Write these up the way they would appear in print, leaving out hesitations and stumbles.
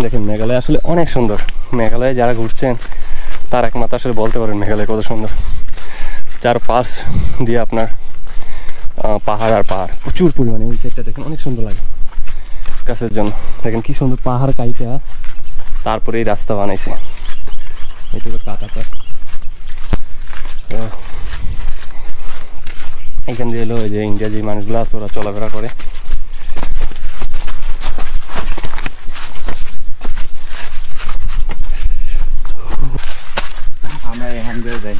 দেখেন মেঘালয় আসলে অনেক সুন্দর। মেঘালয়ে যারা ঘুরছেন তার একমাত্র আসলে বলতে পারেন মেঘালয় কত সুন্দর। চারপাশ দিয়ে আপনার পাহাড় আর পাহাড় প্রচুর পরিমাণে। ওই সাইডটা দেখেন অনেক সুন্দর লাগে কাছের জন্য। দেখেন কি সুন্দর পাহাড় কাইটা তারপরে এই রাস্তা বানাইছে। এটা তো কাটাটা এখান দিয়ে এলো ওই যে ইন্ডিয়া যে মানুষগুলো আছে ওরা চলাফেরা করে। আমরা এখান দিয়ে যাই,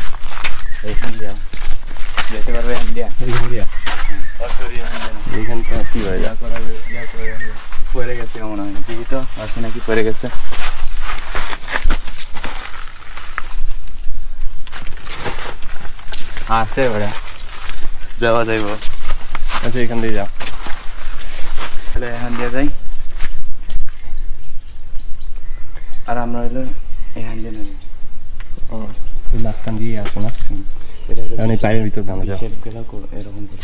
এইখান দিয়ে যেতে পারবে। এখান দিয়ে এইখানটা কি হয় পড়ে গেছে মনে হয়, দেখি তো আছে নাকি পড়ে গেছে। আছে ওরা যাওয়া যাইব। আচ্ছা এখান দিয়ে যাও, তাহলে এখান দিয়ে যাই। আর আমরা হইলো এখান দিয়ে নেব। মাঝখান দিয়ে আসো না, কারণ এই পায়ের ভিতর দাম যাও। এরকম করে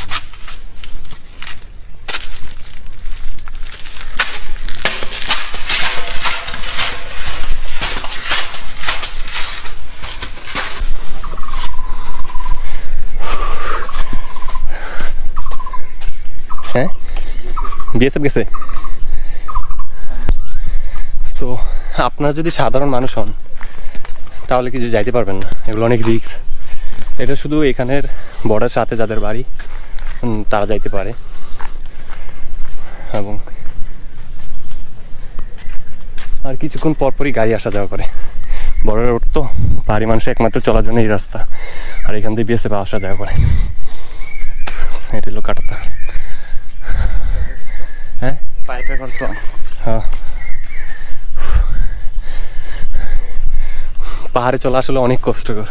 হ্যাঁ বিএসএফ গেছে। তো আপনারা যদি সাধারণ মানুষ হন তাহলে কিছু যাইতে পারবেন না, এগুলো অনেক রিস্ক। এটা শুধু এখানের বর্ডার সাথে যাদের বাড়ি তারা যাইতে পারে। এবং আর কিছুক্ষণ পরপরই গাড়ি আসা যাওয়া করে। বর্ডার রোড তো পাহাড়ি মানুষ একমাত্র চলার জন্য এই রাস্তা, আর এখান থেকে বিএসএফ আসা যাওয়া করে। এটা হলো কাটাতা। হ্যাঁ পাইপে করছো? হ্যাঁ, পাহাড়ে চলা আসলে অনেক কষ্টকর।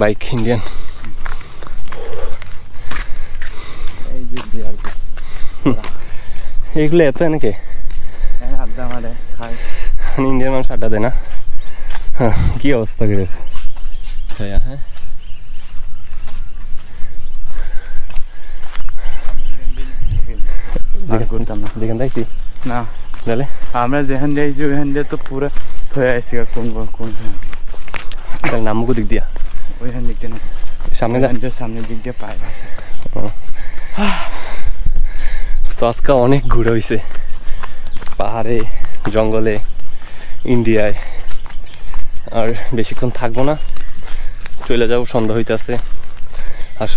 Bike Indian. এই যে বিয়ার এইগুলো এত এনেকে আড্ডা মারে খাই। ইন্ডিয়ান মানুষ আড্ডা দেয় না। হ্যাঁ কি অবস্থা করেছে। হ্যাঁ যেখান দেখছি না, তাহলে আমরা যেখান দিয়েছি ওইখান দিয়ে তো পুরো হয়ে আসছি। কোন তাহলে নামুকো দিক দিয়া ওইখান দিক দিয়ে সামনে সামনের দিক দিয়ে পাইপ আছে। তো আজকে অনেক ঘুরে হয়েছে পাহাড়ে, জঙ্গলে, ইন্ডিয়ায়। আর বেশিক্ষণ থাকবো না, চলে যাবো। সন্ধ্যা হইতেছে। আর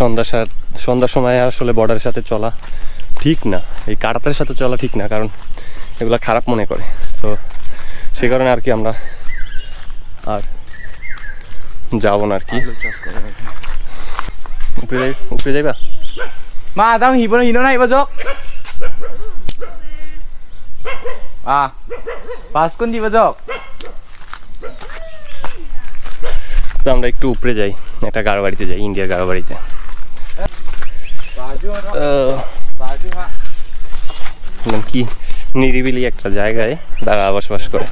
সন্ধ্যার সময় আসলে বর্ডারের সাথে চলা ঠিক না, এই কাটাতারের সাথে চলা ঠিক না, কারণ এগুলা খারাপ মনে করে। তো সে কারণে আর কি আমরা আর যাবো না আর কি। উপরে যাইবা মা দাও হিনো নাই বাজক পাঁচ কোন দি বাজক। তো আমরা একটু উপরে যাই, একটা গাড়ো বাড়িতে যাই, ইন্ডিয়ার গাড়ো বাড়িতে। কি নিরিবিলি একটা জায়গায় তারা বসবাস করে।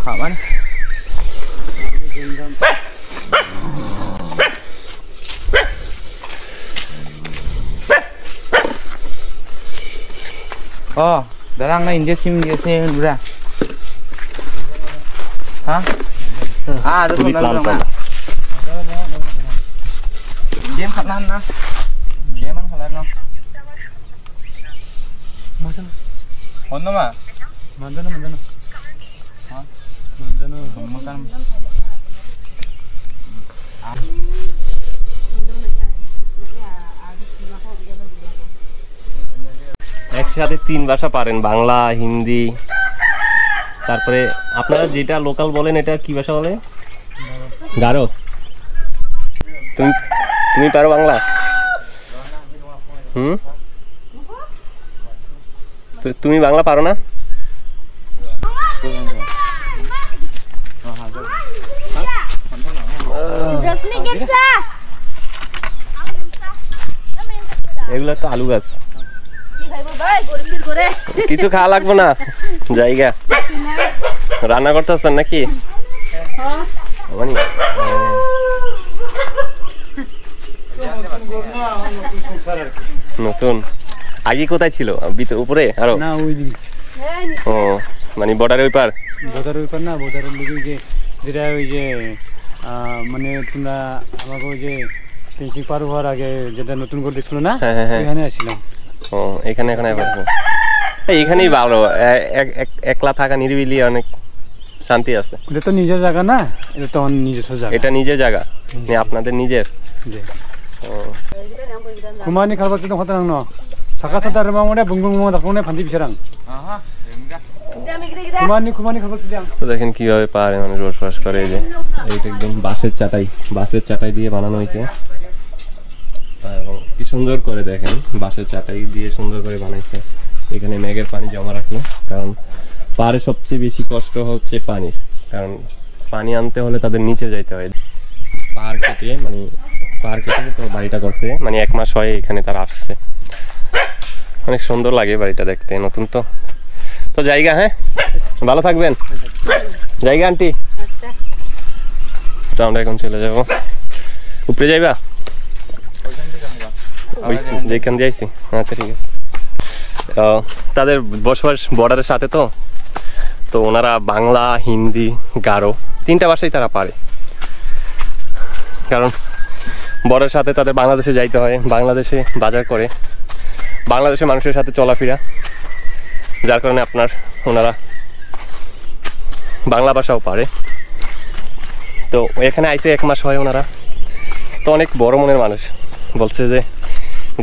খাবার darang na India sim dia sih udah. Hah? Ada tuh dalam. Dia kanan na. Dia man kanan na. Macam. Honda mah. Mandana. Hah? Mandana. Makan. একসাথে 3 ভাষা পারেন, বাংলা, হিন্দি, তারপরে আপনারা যেটা লোকাল বলেন এটা কি ভাষা বলে? গারো। তুমি পারো বাংলা? তুমি বাংলা পারো না? এগুলো তো আলু গাছ, কিছু খাওয়া লাগবে না, জায়গা রান্না করতে আসছেন নাকি? মানে নতুন, আগে কোথায় ছিল? উপরে আরো না ওই দিন ও মানে বর্ডারের ওই পার। বোধার ওই পার না, বোধারের লোক যে যেটা ওই যে মানে তোমরা আমাকে ওই যে পেন্সিং পার হওয়ার আগে যেটা নতুন করে দেখছিল না, এখানে আসছিলাম। ও এখানে এখন এইখানেই ভালো, একলা থাকা নিরিবিলি অনেক শান্তি আছে। এটা তো নিজের জায়গা না, এটা তো নিজস্ব জায়গা। এটা নিজের জায়গা, আপনাদের নিজের। কুমানি খাবার কিন্তু হতে নাং ন সাকা সাদা রে মামুনে বুংবুং মো দাকনে ফান্দি বিছারাং কুমানি খাবার দিয়াম। তো দেখেন কিভাবে পারে মানুষ বসবাস করে। এই যে এইটা একদম বাঁশের চাটাই দিয়ে বানানো হয়েছে, এবং কি সুন্দর করে দেখেন বাঁশের চাটাই দিয়ে সুন্দর করে বানাইছে। এখানে মেঘের পানি জমা রাখলো, কারণ পাহাড়ে সবচেয়ে বেশি কষ্ট হচ্ছে পানির, কারণ পানি আনতে হলে তাদের নিচে যাইতে হয়। পাহাড় কেটে তো বাড়িটা করছে, মানে 1 মাস হয় এখানে তারা আসছে। অনেক সুন্দর লাগে বাড়িটা দেখতে, নতুন তো জায়গা। হ্যাঁ, ভালো থাকবেন। জায়গা আন্টি, তো আমরা এখন চলে যাবো। উপরে যাইবা? যেখান দিয়ে আইছি। আচ্ছা ঠিক আছে। তাদের বসবাস বর্ডারের সাথে, তো ওনারা বাংলা, হিন্দি, গারো 3টা ভাষাই তারা পারে, কারণ বর্ডারের সাথে তাদের বাংলাদেশে যাইতে হয়, বাংলাদেশে বাজার করে, বাংলাদেশের মানুষের সাথে চলাফেরা, যার কারণে ওনারা বাংলা ভাষাও পারে। তো এখানে আইসে 1 মাস হয় ওনারা, তো অনেক বড় মনের মানুষ। বলছে যে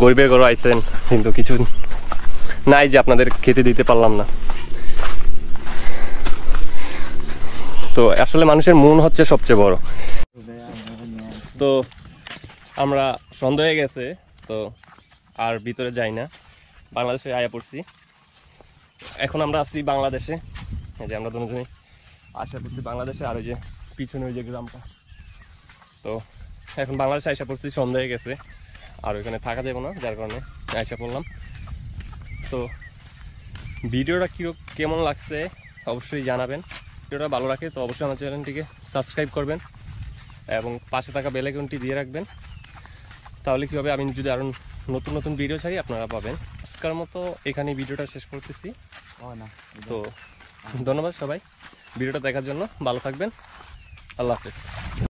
গরিবের ঘরে আইসেন, কিন্তু কিছু নাই যে আপনাদের খেতে দিতে পারলাম না। তো আসলে মানুষের মন হচ্ছে সবচেয়ে বড়। তো আমরা সন্ধ্যা হয়ে গেছে, তো আর ভিতরে যাই না, বাংলাদেশে আয়া পড়ছি। এখন আমরা আসছি বাংলাদেশে, এই যে আমরা দুজনেই আশা করছি বাংলাদেশে। আর ওই যে পিছনে ওই যে গ্রামটা, তো এখন বাংলাদেশে আশা করছি, সন্ধ্যা হয়ে গেছে, আর ওইখানে থাকা যাবে না, যার কারণে আশা করলাম। তো ভিডিওটা কেমন লাগছে অবশ্যই জানাবেন। ভিডিওটা ভালো রাখে তো অবশ্যই আমার চ্যানেলটিকে সাবস্ক্রাইব করবেন এবং পাশে থাকা বেল আইকনটি দিয়ে রাখবেন, তাহলে কী হবে, আমি যদি আরও নতুন ভিডিও ছাড়ি আপনারা পাবেন। আজকের মতো এখানে ভিডিওটা শেষ করতেছি। তো ধন্যবাদ সবাই ভিডিওটা দেখার জন্য, ভালো থাকবেন, আল্লাহ হাফেজ।